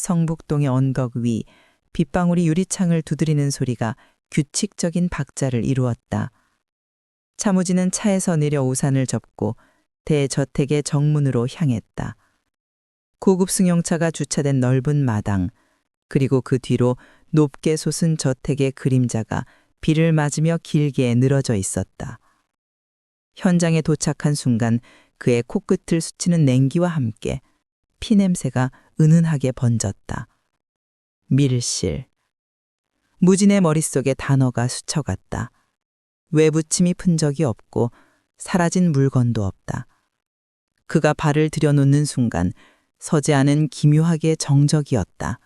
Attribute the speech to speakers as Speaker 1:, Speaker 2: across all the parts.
Speaker 1: 성북동의 언덕 위 빗방울이 유리창을 두드리는 소리가 규칙적인 박자를 이루었다. 차무진은 차에서 내려 우산을 접고 대저택의 정문으로 향했다. 고급 승용차가 주차된 넓은 마당, 그리고 그 뒤로 높게 솟은 저택의 그림자가 비를 맞으며 길게 늘어져 있었다. 현장에 도착한 순간 그의 코끝을 스치는 냉기와 함께 피냄새가 은은하게 번졌다. 밀실. 무진의 머릿속에 단어가 스쳐갔다. 외부침이 푼 적이 없고 사라진 물건도 없다. 그가 발을 들여놓는 순간 서재 안은 기묘하게 정적이었다.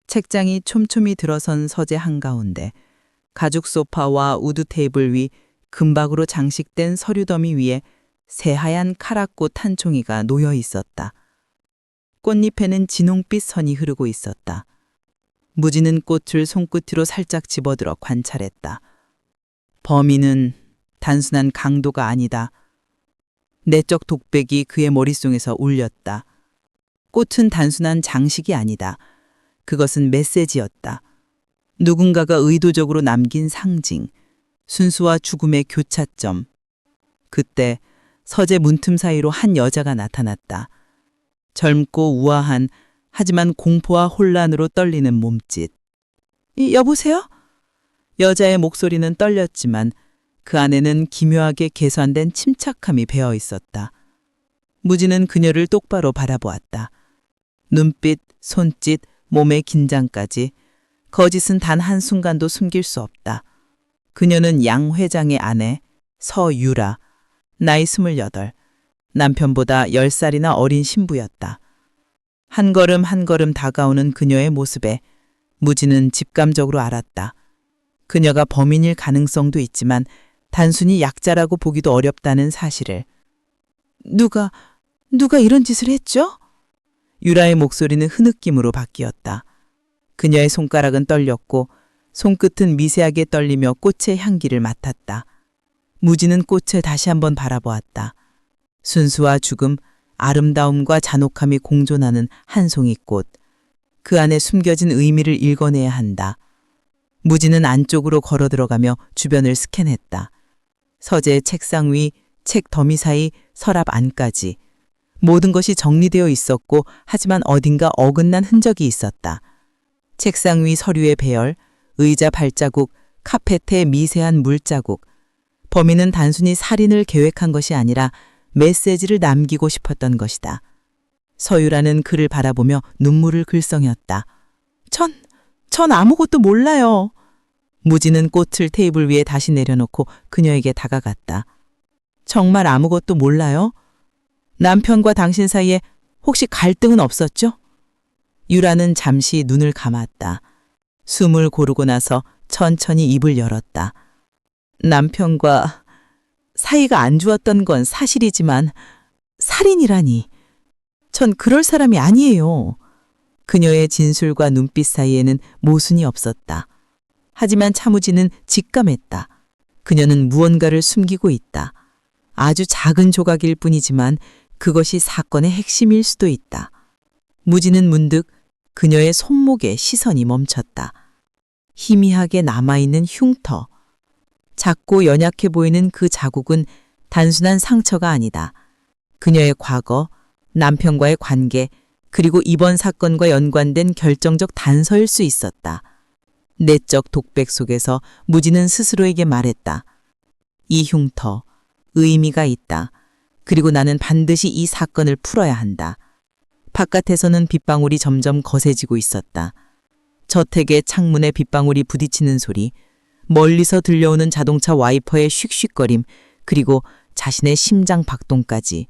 Speaker 1: 책장이 촘촘히 들어선 서재 한가운데 가죽 소파와 우드 테이블 위 금박으로 장식된 서류 더미 위에 새하얀 카라꽃 한 총이가 놓여 있었다. 꽃잎에는 진홍빛 선이 흐르고 있었다. 무진은 꽃을 손끝으로 살짝 집어들어 관찰했다. 범인은 단순한 강도가 아니다. 내적 독백이 그의 머릿속에서 울렸다. 꽃은 단순한 장식이 아니다. 그것은 메시지였다. 누군가가 의도적으로 남긴 상징, 순수와 죽음의 교차점. 그때 서재 문틈 사이로 한 여자가 나타났다. 젊고 우아한, 하지만 공포와 혼란으로 떨리는 몸짓. 여보세요? 여자의 목소리는 떨렸지만 그 안에는 기묘하게 계산된 침착함이 배어 있었다. 무진은 그녀를 똑바로 바라보았다. 눈빛, 손짓, 몸의 긴장까지 거짓은 단 한순간도 숨길 수 없다. 그녀는 양 회장의 아내 서유라, 나이 28, 남편보다 10살이나 어린 신부였다. 한 걸음 한 걸음 다가오는 그녀의 모습에 무진은 직감적으로 알았다. 그녀가 범인일 가능성도 있지만 단순히 약자라고 보기도 어렵다는 사실을. 누가 이런 짓을 했죠? 유라의 목소리는 흐느낌으로 바뀌었다. 그녀의 손가락은 떨렸고 손끝은 미세하게 떨리며 꽃의 향기를 맡았다. 무진은 꽃을 다시 한번 바라보았다. 순수와 죽음, 아름다움과 잔혹함이 공존하는 한 송이 꽃. 그 안에 숨겨진 의미를 읽어내야 한다. 무진은 안쪽으로 걸어 들어가며 주변을 스캔했다. 서재 책상 위, 책 더미 사이, 서랍 안까지. 모든 것이 정리되어 있었고 하지만 어딘가 어긋난 흔적이 있었다. 책상 위 서류의 배열, 의자 발자국, 카펫의 미세한 물자국. 범인은 단순히 살인을 계획한 것이 아니라 메시지를 남기고 싶었던 것이다. 서유라는 그를 바라보며 눈물을 글썽였다. 전 아무것도 몰라요. 무진은 꽃을 테이블 위에 다시 내려놓고 그녀에게 다가갔다. 정말 아무것도 몰라요? 남편과 당신 사이에 혹시 갈등은 없었죠? 유라는 잠시 눈을 감았다. 숨을 고르고 나서 천천히 입을 열었다. 남편과 사이가 안 좋았던 건 사실이지만 살인이라니. 전 그럴 사람이 아니에요. 그녀의 진술과 눈빛 사이에는 모순이 없었다. 하지만 차무진은 직감했다. 그녀는 무언가를 숨기고 있다. 아주 작은 조각일 뿐이지만 그것이 사건의 핵심일 수도 있다. 무진은 문득 그녀의 손목에 시선이 멈췄다. 희미하게 남아있는 흉터. 작고 연약해 보이는 그 자국은 단순한 상처가 아니다. 그녀의 과거, 남편과의 관계, 그리고 이번 사건과 연관된 결정적 단서일 수 있었다. 내적 독백 속에서 무진은 스스로에게 말했다. 이 흉터, 의미가 있다. 그리고 나는 반드시 이 사건을 풀어야 한다. 바깥에서는 빗방울이 점점 거세지고 있었다. 저택의 창문에 빗방울이 부딪히는 소리, 멀리서 들려오는 자동차 와이퍼의 슉슉거림, 그리고 자신의 심장 박동까지.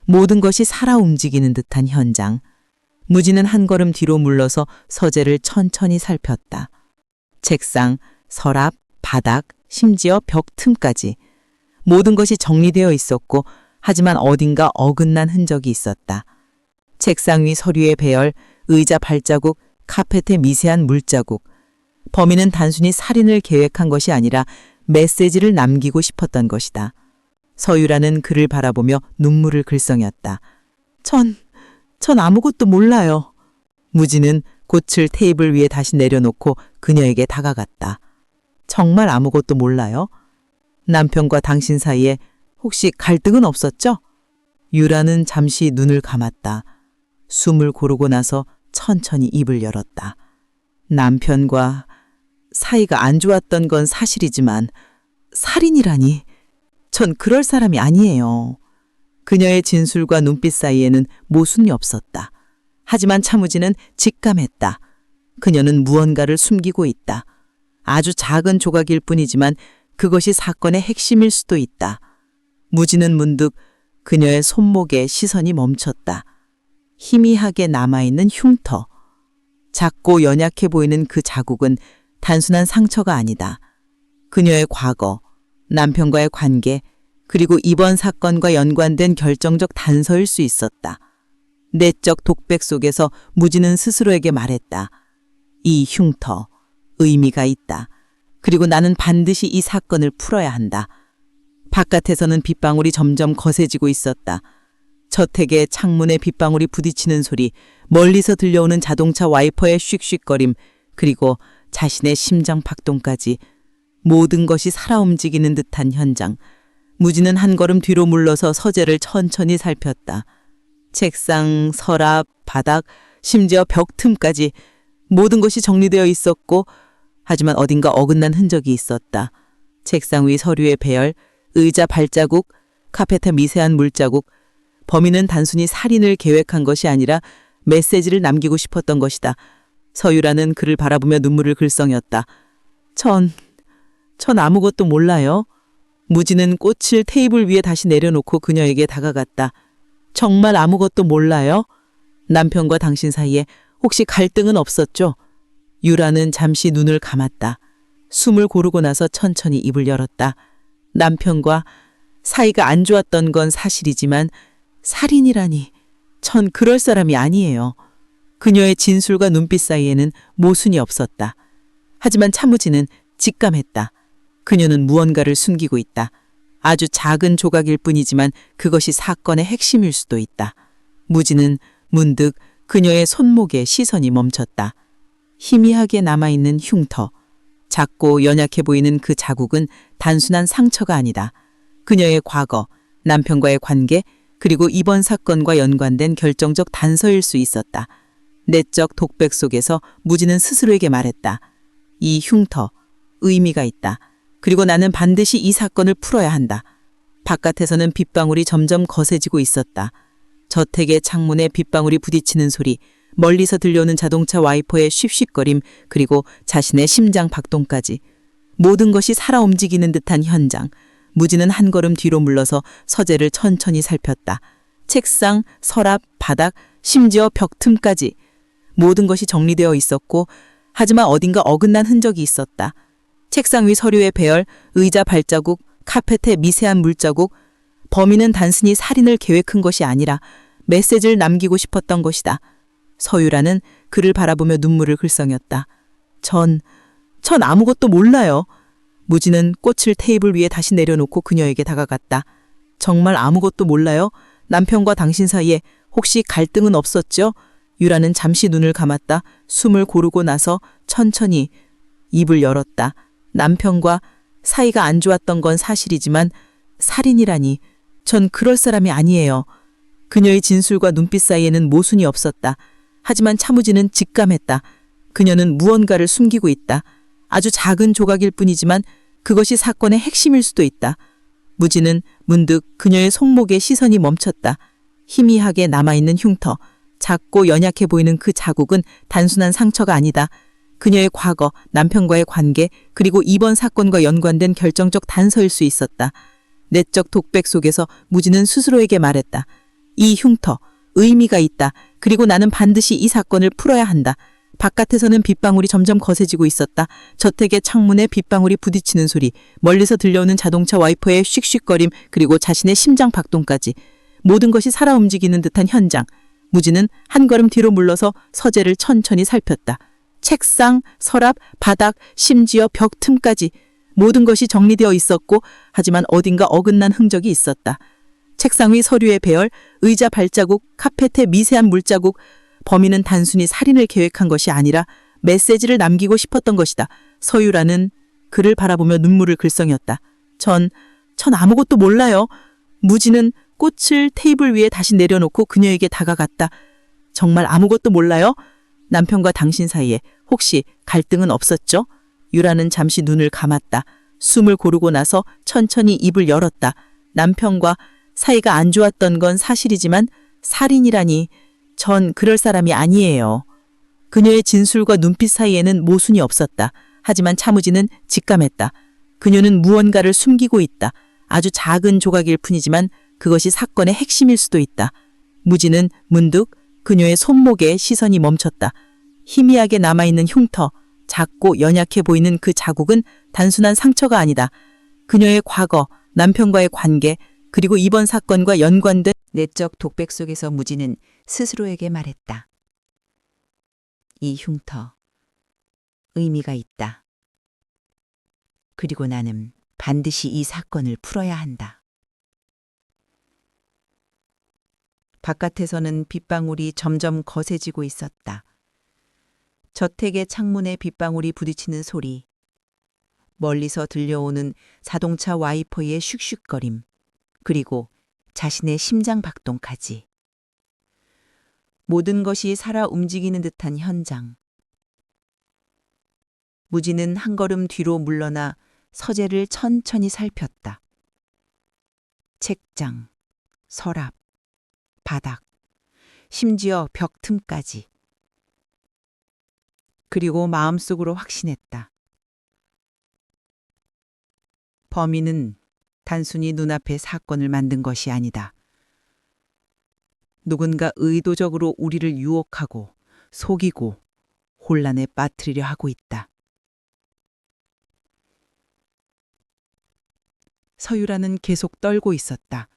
Speaker 1: 모든 것이 살아 움직이는 듯한 현장. 무진은 한 걸음 뒤로 물러서 서재를 천천히 살폈다. 책상, 서랍, 바닥, 심지어 벽 틈까지. 모든 것이 정리되어 있었고 하지만 어딘가 어긋난 흔적이 있었다. 책상 위 서류의 배열, 의자 발자국, 카펫의 미세한 물자국. 범인은 단순히 살인을 계획한 것이 아니라 메시지를 남기고 싶었던 것이다. 서유라는 그를 바라보며 눈물을 글썽였다. 전 아무것도 몰라요. 무지는 꽃을 테이블 위에 다시 내려놓고 그녀에게 다가갔다. 정말 아무것도 몰라요? 남편과 당신 사이에 혹시 갈등은 없었죠? 유라는 잠시 눈을 감았다. 숨을 고르고 나서 천천히 입을 열었다. 남편과 사이가 안 좋았던 건 사실이지만 살인이라니. 전 그럴 사람이 아니에요. 그녀의 진술과 눈빛 사이에는 모순이 없었다. 하지만 차무진은 직감했다. 그녀는 무언가를 숨기고 있다. 아주 작은 조각일 뿐이지만 그것이 사건의 핵심일 수도 있다. 무지는 문득 그녀의 손목에 시선이 멈췄다. 희미하게 남아있는 흉터. 작고 연약해 보이는 그 자국은 단순한 상처가 아니다. 그녀의 과거, 남편과의 관계, 그리고 이번 사건과 연관된 결정적 단서일 수 있었다. 내적 독백 속에서 무지는 스스로에게 말했다. 이 흉터, 의미가 있다. 그리고 나는 반드시 이 사건을 풀어야 한다. 바깥에서는 빗방울이 점점 거세지고 있었다. 저택의 창문에 빗방울이 부딪히는 소리, 멀리서 들려오는 자동차 와이퍼의 슉슉거림, 그리고 자신의 심장 박동까지 모든 것이 살아 움직이는 듯한 현장. 무지는 한 걸음 뒤로 물러서 서재를 천천히 살폈다. 책상, 서랍, 바닥, 심지어 벽 틈까지 모든 것이 정리되어 있었고, 하지만 어딘가 어긋난 흔적이 있었다. 책상 위 서류의 배열, 의자 발자국, 카펫의 미세한 물자국. 범인은 단순히 살인을 계획한 것이 아니라 메시지를 남기고 싶었던 것이다. 서유라는 그를 바라보며 눈물을 글썽였다. 전 아무것도 몰라요. 무지는 꽃을 테이블 위에 다시 내려놓고 그녀에게 다가갔다. 정말 아무것도 몰라요? 남편과 당신 사이에 혹시 갈등은 없었죠? 유라는 잠시 눈을 감았다. 숨을 고르고 나서 천천히 입을 열었다. 남편과 사이가 안 좋았던 건 사실이지만 살인이라니. 전 그럴 사람이 아니에요. 그녀의 진술과 눈빛 사이에는 모순이 없었다. 하지만 차무진은 직감했다. 그녀는 무언가를 숨기고 있다. 아주 작은 조각일 뿐이지만 그것이 사건의 핵심일 수도 있다. 무지는 문득 그녀의 손목에 시선이 멈췄다. 희미하게 남아있는 흉터. 작고 연약해 보이는 그 자국은 단순한 상처가 아니다. 그녀의 과거, 남편과의 관계, 그리고 이번 사건과 연관된 결정적 단서일 수 있었다. 내적 독백 속에서 무지는 스스로에게 말했다. 이 흉터, 의미가 있다. 그리고 나는 반드시 이 사건을 풀어야 한다. 바깥에서는 빗방울이 점점 거세지고 있었다. 저택의 창문에 빗방울이 부딪히는 소리, 멀리서 들려오는 자동차 와이퍼의 쉿쉿거림, 그리고 자신의 심장 박동까지. 모든 것이 살아 움직이는 듯한 현장. 무지는 한 걸음 뒤로 물러서 서재를 천천히 살폈다. 책상, 서랍, 바닥, 심지어 벽 틈까지. 모든 것이 정리되어 있었고, 하지만 어딘가 어긋난 흔적이 있었다. 책상 위 서류의 배열, 의자 발자국, 카펫의 미세한 물자국. 범인은 단순히 살인을 계획한 것이 아니라 메시지를 남기고 싶었던 것이다. 서유라는 그를 바라보며 눈물을 글썽였다. 전 아무것도 몰라요. 무지는 꽃을 테이블 위에 다시 내려놓고 그녀에게 다가갔다. 정말 아무것도 몰라요? 남편과 당신 사이에 혹시 갈등은 없었죠? 유라는 잠시 눈을 감았다. 숨을 고르고 나서 천천히 입을 열었다. 남편과 사이가 안 좋았던 건 사실이지만 살인이라니. 전 그럴 사람이 아니에요. 그녀의 진술과 눈빛 사이에는 모순이 없었다. 하지만 차무진은 직감했다. 그녀는 무언가를 숨기고 있다. 아주 작은 조각일 뿐이지만 그것이 사건의 핵심일 수도 있다. 무지는 문득 그녀의 손목에 시선이 멈췄다. 희미하게 남아있는 흉터, 작고 연약해 보이는 그 자국은 단순한 상처가 아니다. 그녀의 과거, 남편과의 관계, 그리고 이번 사건과 연관된 결정적 단서일 수 있었다. 내적 독백 속에서 무지는 스스로에게 말했다. 이 흉터, 의미가 있다. 그리고 나는 반드시 이 사건을 풀어야 한다. 바깥에서는 빗방울이 점점 거세지고 있었다. 저택의 창문에 빗방울이 부딪히는 소리, 멀리서 들려오는 자동차 와이퍼의 슉슉거림, 그리고 자신의 심장 박동까지. 모든 것이 살아 움직이는 듯한 현장. 무지는 한 걸음 뒤로 물러서 서재를 천천히 살폈다. 책상, 서랍, 바닥, 심지어 벽 틈까지. 모든 것이 정리되어 있었고, 하지만 어딘가 어긋난 흔적이 있었다. 책상 위 서류의 배열, 의자 발자국, 카펫의 미세한 물자국.
Speaker 2: 범인은 단순히 살인을 계획한 것이 아니라 메시지를 남기고 싶었던 것이다. 서유라는 그를 바라보며 눈물을 글썽였다. 전 아무것도 몰라요. 무지는 꽃을 테이블 위에 다시 내려놓고 그녀에게 다가갔다. 정말 아무것도 몰라요? 남편과 당신 사이에 혹시 갈등은 없었죠? 유라는 잠시 눈을 감았다. 숨을 고르고 나서 천천히 입을 열었다. 남편과 사이가 안 좋았던 건 사실이지만 살인이라니 전 그럴 사람이 아니에요. 그녀의 진술과 눈빛 사이에는 모순이 없었다. 하지만 차무지는 직감했다. 그녀는 무언가를 숨기고 있다. 아주 작은 조각일 뿐이지만 그것이 사건의 핵심일 수도 있다. 무지는 문득 그녀의 손목에 시선이 멈췄다. 희미하게 남아있는 흉터, 작고 연약해 보이는 그 자국은 단순한 상처가 아니다. 그녀의 과거, 남편과의 관계, 그리고 이번 사건과 연관된
Speaker 1: 내적 독백 속에서 무지는 스스로에게 말했다. 이 흉터, 의미가 있다. 그리고 나는 반드시 이 사건을 풀어야 한다. 바깥에서는 빗방울이 점점 거세지고 있었다. 저택의 창문에 빗방울이 부딪히는 소리, 멀리서 들려오는 자동차 와이퍼의 슉슉거림, 그리고 자신의 심장 박동까지. 모든 것이 살아 움직이는 듯한 현장. 무지는 한 걸음 뒤로 물러나 서재를 천천히 살폈다. 책장, 서랍, 바닥, 심지어 벽 틈까지. 그리고 마음속으로 확신했다. 범인은 단순히 눈앞에 사건을 만든 것이 아니다. 누군가 의도적으로 우리를 유혹하고 속이고 혼란에 빠뜨리려 하고 있다. 서유라는 계속 떨고 있었다.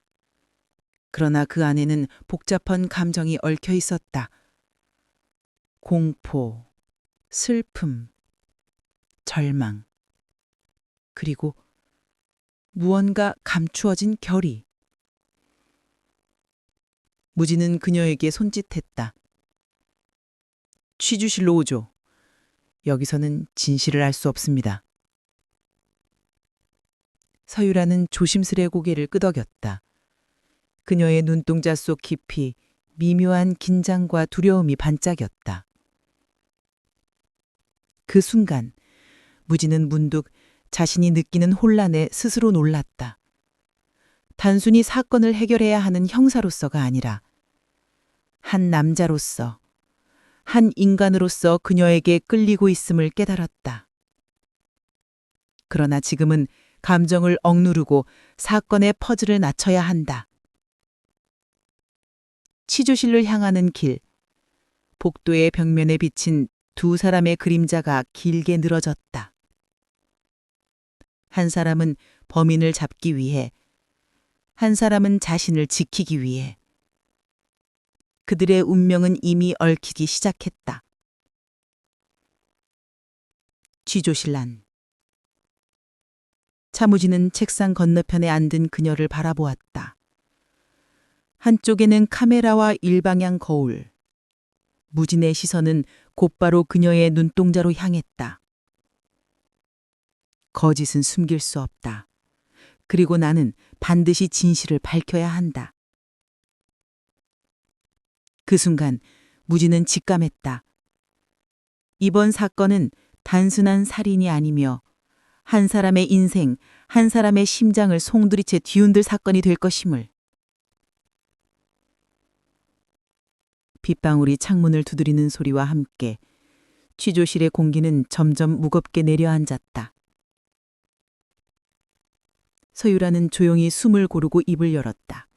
Speaker 1: 그러나 그 안에는 복잡한 감정이 얽혀 있었다. 공포, 슬픔, 절망, 그리고 무언가 감추어진 결의. 무지는 그녀에게 손짓했다. 취주실로 오죠. 여기서는 진실을 알 수 없습니다. 서유라는 조심스레 고개를 끄덕였다. 그녀의 눈동자 속 깊이 미묘한 긴장과 두려움이 반짝였다. 그 순간 무지는 문득 자신이 느끼는 혼란에 스스로 놀랐다. 단순히 사건을 해결해야 하는 형사로서가 아니라 한 남자로서, 한 인간으로서 그녀에게 끌리고 있음을 깨달았다. 그러나 지금은 감정을 억누르고 사건의 퍼즐을 낮춰야 한다. 치조실로 향하는 길, 복도의 벽면에 비친 두 사람의 그림자가 길게 늘어졌다. 한 사람은 범인을 잡기 위해, 한 사람은 자신을 지키기 위해. 그들의 운명은 이미 얽히기 시작했다. 취조실 안. 차무지는 책상 건너편에 앉은 그녀를 바라보았다. 한쪽에는 카메라와 일방향 거울. 무진의 시선은 곧바로 그녀의 눈동자로 향했다. 거짓은 숨길 수 없다. 그리고 나는 반드시 진실을 밝혀야 한다. 그 순간 무진은 직감했다. 이번 사건은 단순한 살인이 아니며 한 사람의 인생, 한 사람의 심장을 송두리째 뒤흔들 사건이 될 것임을. 빗방울이 창문을 두드리는 소리와 함께 취조실의 공기는 점점 무겁게 내려앉았다. 서유라는 조용히 숨을 고르고 입을 열었다.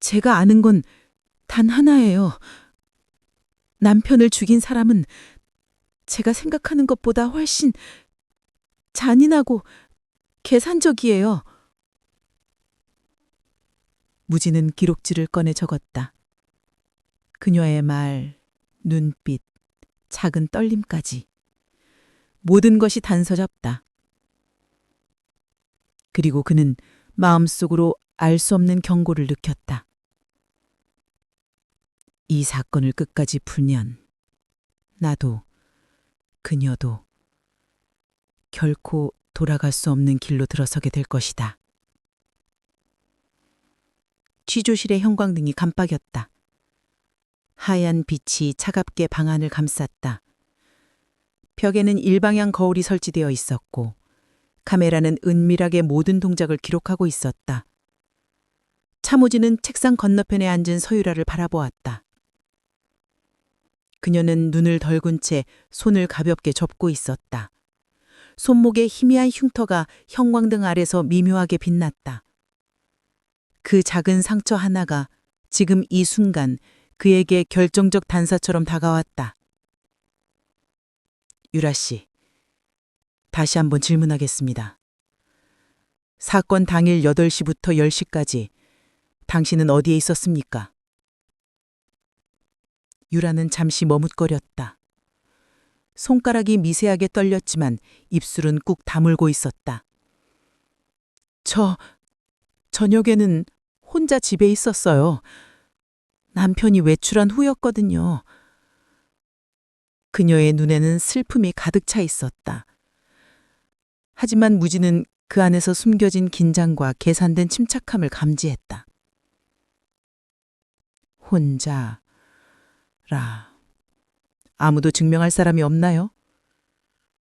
Speaker 1: 제가 아는 건 단 하나예요. 남편을 죽인 사람은 제가 생각하는 것보다 훨씬 잔인하고 계산적이에요. 무지는 기록지를 꺼내 적었다. 그녀의 말, 눈빛, 작은 떨림까지. 모든 것이 단서잡다. 그리고 그는 마음속으로 알 수 없는 경고를 느꼈다.
Speaker 2: 이 사건을 끝까지 풀면 나도 그녀도 결코 돌아갈 수 없는 길로 들어서게 될 것이다. 취조실의 형광등이 깜빡였다. 하얀 빛이 차갑게 방 안을 감쌌다. 벽에는 일방향 거울이 설치되어 있었고 카메라는 은밀하게 모든 동작을 기록하고 있었다. 차무진은 책상 건너편에 앉은 서유라를 바라보았다. 그녀는 눈을 덜군 채 손을 가볍게 접고 있었다. 손목에 희미한 흉터가 형광등 아래서 미묘하게 빛났다. 그 작은 상처 하나가 지금 이 순간 그에게 결정적 단서처럼 다가왔다. 유라 씨, 다시 한번 질문하겠습니다. 사건 당일 8시부터 10시까지 당신은 어디에 있었습니까? 유라는 잠시 머뭇거렸다. 손가락이 미세하게 떨렸지만 입술은 꾹 다물고 있었다. 저녁에는 혼자 집에 있었어요. 남편이 외출한 후였거든요. 그녀의 눈에는 슬픔이 가득 차 있었다. 하지만 무지는 그 안에서 숨겨진 긴장과 계산된 침착함을 감지했다. 혼자라. 아무도 증명할 사람이 없나요?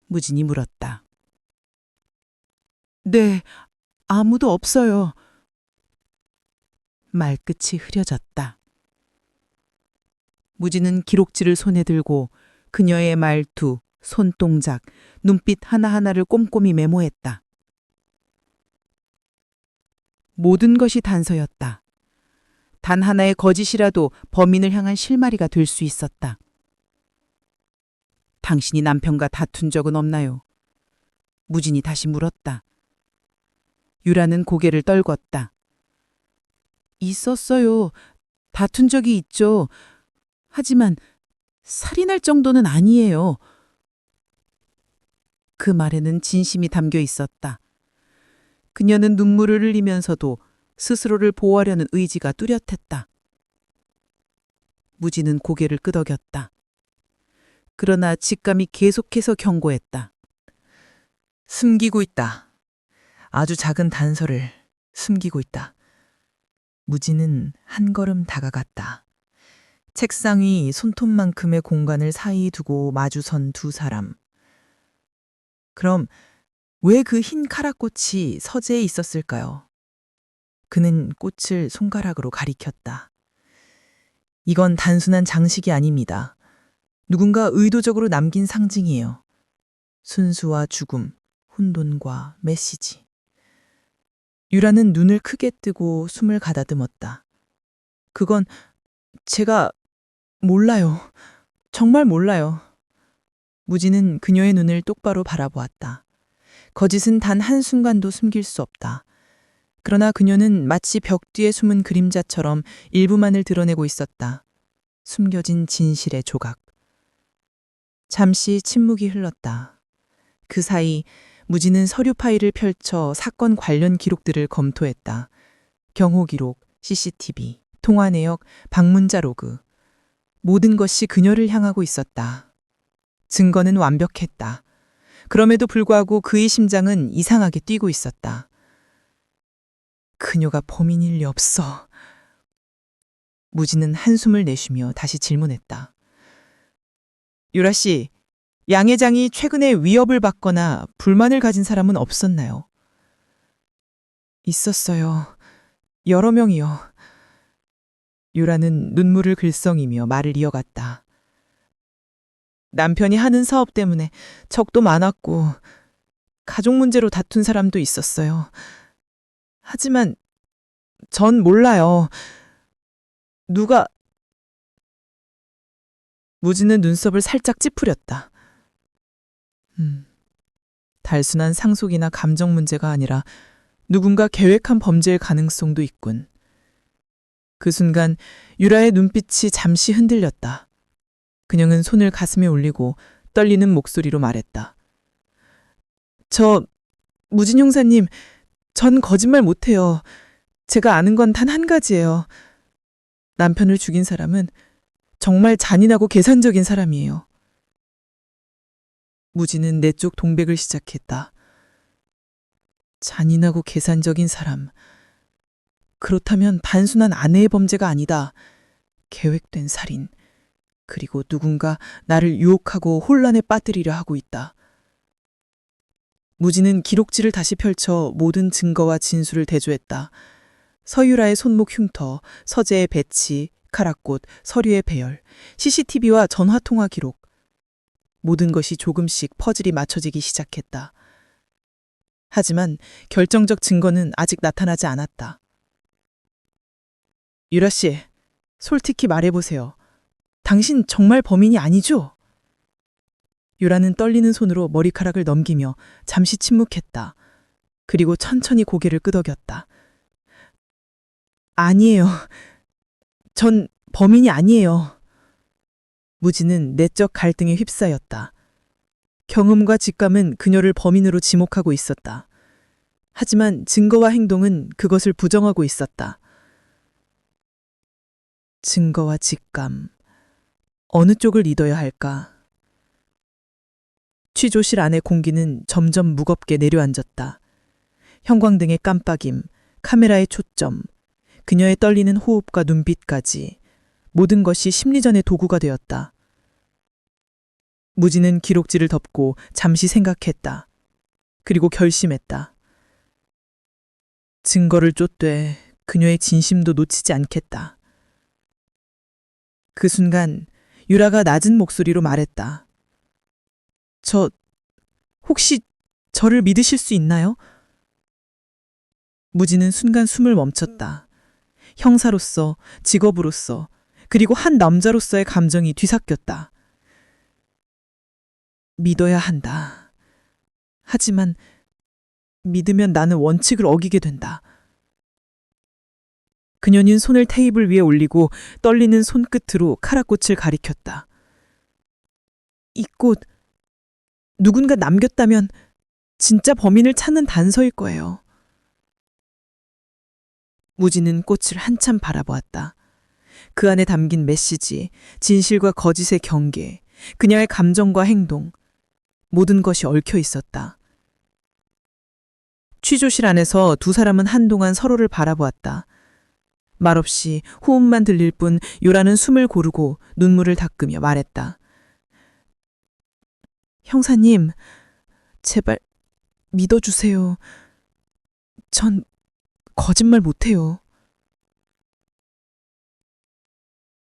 Speaker 2: 무진이 물었다. 네, 아무도 없어요. 말끝이 흐려졌다. 무진은 기록지를 손에 들고 그녀의 말투, 손동작, 눈빛 하나하나를 꼼꼼히 메모했다. 모든 것이 단서였다. 단 하나의 거짓이라도 범인을 향한 실마리가 될 수 있었다. 당신이 남편과 다툰 적은 없나요? 무진이 다시 물었다. 유라는 고개를 떨궜다. 있었어요. 다툰 적이 있죠. 하지만 살인할 정도는 아니에요. 그 말에는 진심이 담겨 있었다. 그녀는 눈물을 흘리면서도 스스로를 보호하려는 의지가 뚜렷했다. 무지는 고개를 끄덕였다. 그러나 직감이 계속해서 경고했다.
Speaker 1: 숨기고 있다. 아주 작은 단서를 숨기고 있다. 무지는 한 걸음 다가갔다. 책상 위 손톱만큼의 공간을 사이 두고 마주선 두 사람. 그럼 왜 그 흰 카라꽃이 서재에 있었을까요? 그는 꽃을 손가락으로 가리켰다. 이건 단순한 장식이 아닙니다. 누군가 의도적으로 남긴 상징이에요. 순수와 죽음, 혼돈과 메시지. 유라는 눈을 크게 뜨고 숨을 가다듬었다. 그건 제가 몰라요. 정말 몰라요. 무지는 그녀의 눈을 똑바로 바라보았다. 거짓은 단 한순간도 숨길 수 없다. 그러나 그녀는 마치 벽 뒤에 숨은 그림자처럼 일부만을 드러내고 있었다. 숨겨진 진실의 조각. 잠시 침묵이 흘렀다. 그 사이 무지는 서류 파일을 펼쳐 사건 관련 기록들을 검토했다. 경호 기록, CCTV, 통화 내역, 방문자 로그. 모든 것이 그녀를 향하고 있었다. 증거는 완벽했다. 그럼에도 불구하고 그의 심장은 이상하게 뛰고 있었다. 그녀가 범인일 리 없어. 무지는 한숨을 내쉬며 다시 질문했다. 유라 씨, 양 회장이 최근에 위협을 받거나 불만을 가진 사람은 없었나요? 있었어요. 여러 명이요. 유라는 눈물을 글썽이며 말을 이어갔다. 남편이 하는 사업 때문에 적도 많았고 가족 문제로 다툰 사람도 있었어요. 하지만 전 몰라요. 누가... 무지는 눈썹을 살짝 찌푸렸다. 단순한 상속이나 감정 문제가 아니라 누군가 계획한 범죄일 가능성도 있군. 그 순간 유라의 눈빛이 잠시 흔들렸다. 그녀는 손을 가슴에 올리고 떨리는 목소리로 말했다. 무진 형사님, 전 거짓말 못해요. 제가 아는 건 단 한 가지예요. 남편을 죽인 사람은
Speaker 2: 정말 잔인하고 계산적인 사람이에요. 무지는 내 쪽 동백을 시작했다. 잔인하고 계산적인 사람. 그렇다면 단순한 아내의 범죄가 아니다. 계획된 살인. 그리고 누군가 나를 유혹하고 혼란에 빠뜨리려 하고 있다. 무지는 기록지를 다시 펼쳐 모든 증거와 진술을 대조했다. 서유라의 손목 흉터, 서재의 배치, 카락꽃, 서류의 배열, CCTV와 전화통화 기록. 모든 것이 조금씩 퍼즐이 맞춰지기 시작했다. 하지만 결정적 증거는 아직 나타나지 않았다. 유라 씨, 솔직히 말해보세요. 당신 정말 범인이 아니죠? 유라는 떨리는 손으로 머리카락을 넘기며 잠시 침묵했다. 그리고 천천히 고개를 끄덕였다. 아니에요. 전 범인이 아니에요. 무지는 내적 갈등에 휩싸였다. 경험과 직감은 그녀를 범인으로 지목하고 있었다. 하지만 증거와 행동은 그것을 부정하고 있었다. 증거와 직감. 어느 쪽을 믿어야 할까? 취조실 안의 공기는 점점 무겁게 내려앉았다. 형광등의 깜빡임, 카메라의 초점, 그녀의 떨리는 호흡과 눈빛까지 모든 것이 심리전의 도구가 되었다. 무지는 기록지를 덮고 잠시 생각했다. 그리고 결심했다. 증거를 쫓되 그녀의 진심도 놓치지 않겠다. 그 순간 유라가 낮은 목소리로 말했다. 혹시 저를 믿으실 수 있나요? 무지는 순간 숨을 멈췄다. 형사로서, 직업으로서, 그리고 한 남자로서의 감정이 뒤섞였다. 믿어야 한다. 하지만 믿으면 나는 원칙을 어기게 된다. 그녀는 손을 테이블 위에 올리고 떨리는 손끝으로 카락꽃을 가리켰다. 이 꽃, 누군가 남겼다면 진짜 범인을 찾는 단서일 거예요. 무지는 꽃을 한참 바라보았다. 그 안에 담긴 메시지, 진실과 거짓의 경계, 그녀의 감정과 행동, 모든 것이 얽혀 있었다. 취조실 안에서 두 사람은 한동안 서로를 바라보았다. 말없이 호흡만 들릴 뿐 요라는 숨을 고르고 눈물을 닦으며 말했다. 형사님, 제발 믿어주세요. 전 거짓말 못해요.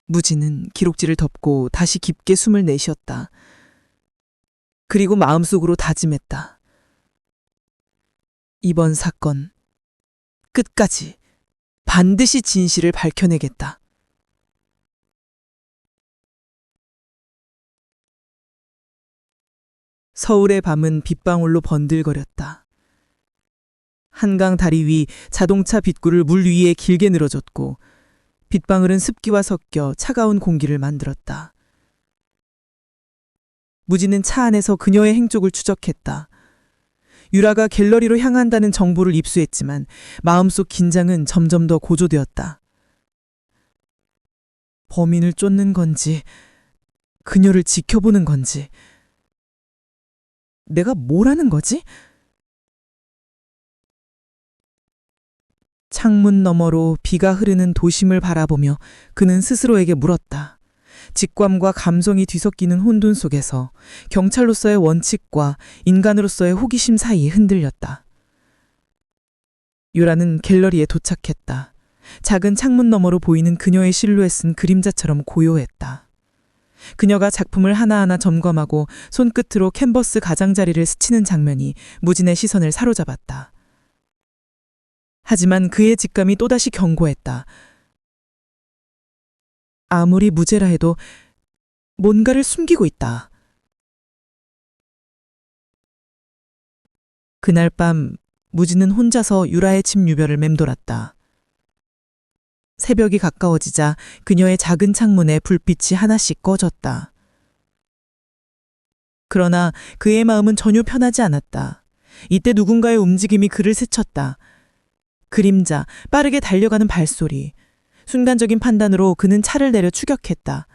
Speaker 2: 무지는 기록지를 덮고 다시 깊게 숨을 내쉬었다. 그리고 마음속으로 다짐했다. 이번 사건 끝까지 반드시 진실을 밝혀내겠다. 서울의 밤은 빗방울로 번들거렸다. 한강 다리 위 자동차 빗구를 물 위에 길게 늘어졌고 빗방울은 습기와 섞여 차가운 공기를 만들었다. 무지는 차 안에서 그녀의 행적을 추적했다. 유라가 갤러리로 향한다는 정보를 입수했지만 마음속 긴장은 점점 더 고조되었다. 범인을 쫓는 건지, 그녀를 지켜보는 건지, 내가 뭘 하는 거지? 창문 너머로 비가 흐르는 도심을 바라보며 그는 스스로에게 물었다. 직감과 감성이 뒤섞이는 혼돈 속에서 경찰로서의 원칙과 인간으로서의 호기심 사이에 흔들렸다. 유라는 갤러리에 도착했다. 작은 창문 너머로 보이는 그녀의 실루엣은 그림자처럼 고요했다. 그녀가 작품을 하나하나 점검하고 손끝으로 캔버스 가장자리를 스치는 장면이 무진의 시선을 사로잡았다. 하지만 그의 직감이 또다시 경고했다. 아무리 무죄라 해도 뭔가를 숨기고 있다. 그날 밤 무진은 혼자서 유라의 집 유별을 맴돌았다. 새벽이 가까워지자 그녀의 작은 창문에 불빛이 하나씩 꺼졌다. 그러나 그의 마음은 전혀 편하지 않았다. 이때 누군가의 움직임이 그를 스쳤다. 그림자, 빠르게 달려가는 발소리. 순간적인 판단으로 그는 차를 내려 추격했다.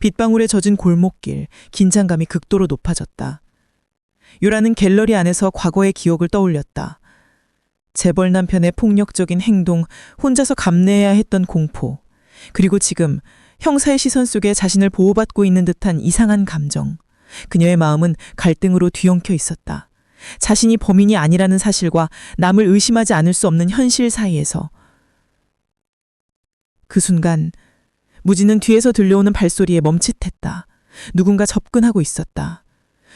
Speaker 2: 빗방울에 젖은 골목길, 긴장감이 극도로 높아졌다. 유라는 갤러리 안에서 과거의 기억을 떠올렸다. 재벌 남편의 폭력적인 행동, 혼자서 감내해야 했던 공포, 그리고 지금 형사의 시선 속에 자신을 보호받고 있는 듯한 이상한 감정. 그녀의 마음은 갈등으로 뒤엉켜 있었다. 자신이 범인이 아니라는 사실과 남을 의심하지 않을 수 없는 현실 사이에서. 그 순간 무지는 뒤에서 들려오는 발소리에 멈칫했다. 누군가 접근하고 있었다.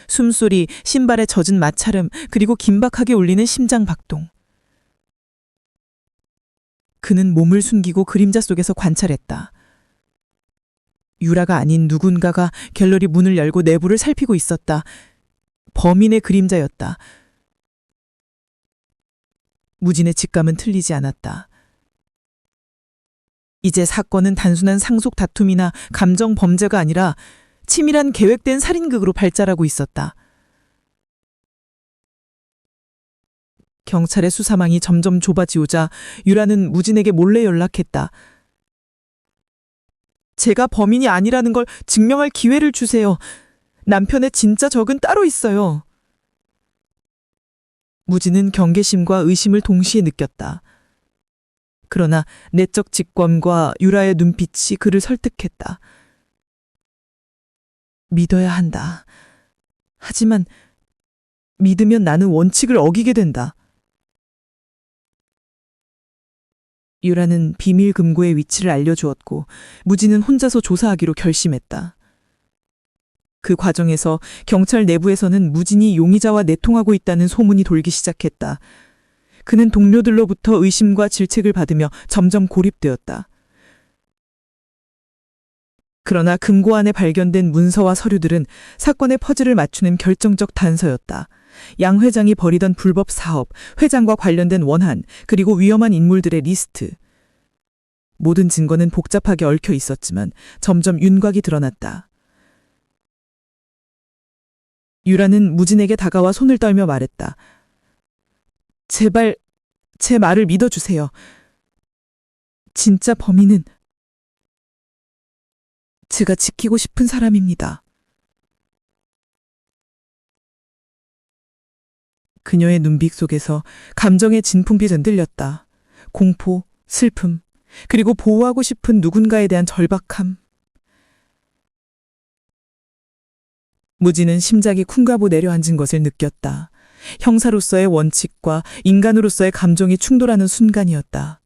Speaker 2: 숨소리, 신발에 젖은 마찰음, 그리고 긴박하게 울리는 심장 박동. 그는 몸을 숨기고 그림자 속에서 관찰했다. 유라가 아닌 누군가가 갤러리 문을 열고 내부를 살피고 있었다. 범인의 그림자였다. 무진의 직감은 틀리지 않았다. 이제 사건은 단순한 상속 다툼이나 감정 범죄가 아니라 치밀한 계획된 살인극으로 발달하고 있었다. 경찰의 수사망이 점점 좁아지오자 유라는 무진에게 몰래 연락했다. 제가 범인이 아니라는 걸 증명할 기회를 주세요. 남편의 진짜 적은 따로 있어요. 무진은 경계심과 의심을 동시에 느꼈다. 그러나 내적 직감과 유라의 눈빛이 그를 설득했다. 믿어야 한다. 하지만 믿으면 나는 원칙을 어기게 된다. 유라는 비밀 금고의 위치를 알려주었고 무진은 혼자서 조사하기로 결심했다. 그 과정에서 경찰 내부에서는 무진이 용의자와 내통하고 있다는 소문이 돌기 시작했다. 그는 동료들로부터 의심과 질책을 받으며 점점 고립되었다. 그러나 금고 안에 발견된 문서와 서류들은 사건의 퍼즐을 맞추는 결정적 단서였다. 양 회장이 벌이던 불법 사업, 회장과 관련된 원한, 그리고 위험한 인물들의 리스트. 모든 증거는 복잡하게 얽혀 있었지만 점점 윤곽이 드러났다. 유라는 무진에게 다가와 손을 떨며 말했다. 제발 제 말을 믿어주세요. 진짜 범인은 제가 지키고 싶은 사람입니다. 그녀의 눈빛 속에서 감정의 진품빛 흔들렸다. 공포, 슬픔, 그리고 보호하고 싶은 누군가에 대한 절박함. 무진은 심장이 쿵가고 내려앉은 것을 느꼈다. 형사로서의 원칙과 인간으로서의 감정이 충돌하는 순간이었다.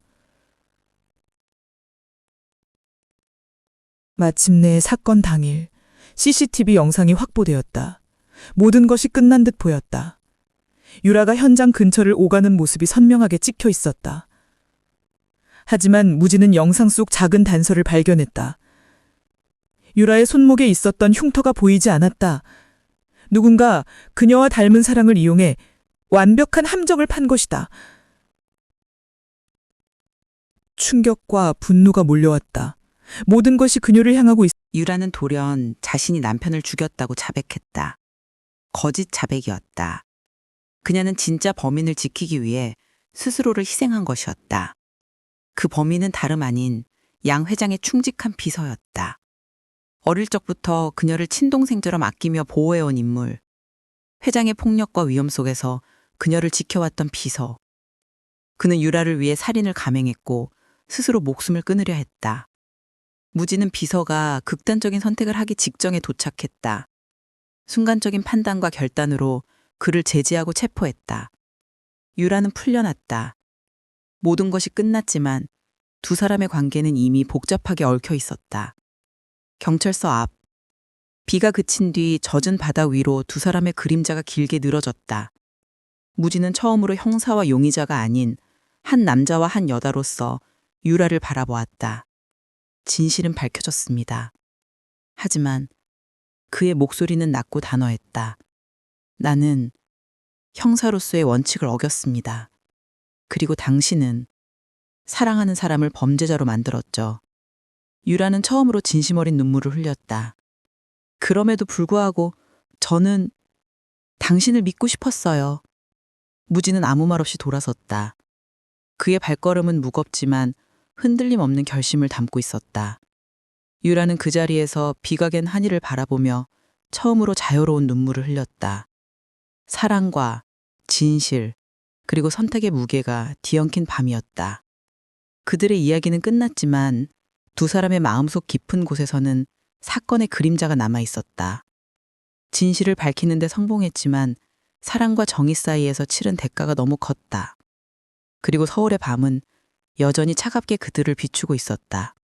Speaker 2: 마침내 사건 당일 CCTV 영상이 확보되었다. 모든 것이 끝난 듯 보였다. 유라가 현장 근처를 오가는 모습이 선명하게 찍혀 있었다. 하지만 무진은 영상 속 작은 단서를 발견했다. 유라의 손목에 있었던 흉터가 보이지 않았다. 누군가 그녀와 닮은 사랑을 이용해 완벽한 함정을 판 것이다. 충격과 분노가 몰려왔다. 모든 것이 그녀를 향하고
Speaker 1: 유라는 돌연 자신이 남편을 죽였다고 자백했다. 거짓 자백이었다. 그녀는 진짜 범인을 지키기 위해 스스로를 희생한 것이었다. 그 범인은 다름 아닌 양 회장의 충직한 비서였다. 어릴 적부터 그녀를 친동생처럼 아끼며 보호해온 인물. 회장의 폭력과 위험 속에서 그녀를 지켜왔던 비서. 그는 유라를 위해 살인을 감행했고 스스로 목숨을 끊으려 했다. 무진은 비서가 극단적인 선택을 하기 직전에 도착했다. 순간적인 판단과 결단으로 그를 제지하고 체포했다. 유라는 풀려났다. 모든 것이 끝났지만 두 사람의 관계는 이미 복잡하게 얽혀 있었다. 경찰서 앞. 비가 그친 뒤 젖은 바다 위로 두 사람의 그림자가 길게 늘어졌다. 무진은 처음으로 형사와 용의자가 아닌 한 남자와 한 여자로서 유라를 바라보았다. 진실은 밝혀졌습니다. 하지만 그의 목소리는 낮고 단호했다. 나는 형사로서의 원칙을 어겼습니다. 그리고 당신은 사랑하는 사람을 범죄자로 만들었죠. 유라는 처음으로 진심 어린 눈물을 흘렸다. 그럼에도 불구하고 저는 당신을 믿고 싶었어요. 무진은 아무 말 없이 돌아섰다. 그의 발걸음은 무겁지만 흔들림 없는 결심을 담고 있었다. 유라는 그 자리에서 비각엔 한이를 바라보며 처음으로 자유로운 눈물을 흘렸다. 사랑과 진실, 그리고 선택의 무게가 뒤엉킨 밤이었다. 그들의 이야기는 끝났지만 두 사람의 마음속 깊은 곳에서는 사건의 그림자가 남아 있었다. 진실을 밝히는데 성공했지만 사랑과 정의 사이에서 치른 대가가 너무 컸다. 그리고 서울의 밤은 여전히 차갑게 그들을 비추고 있었다.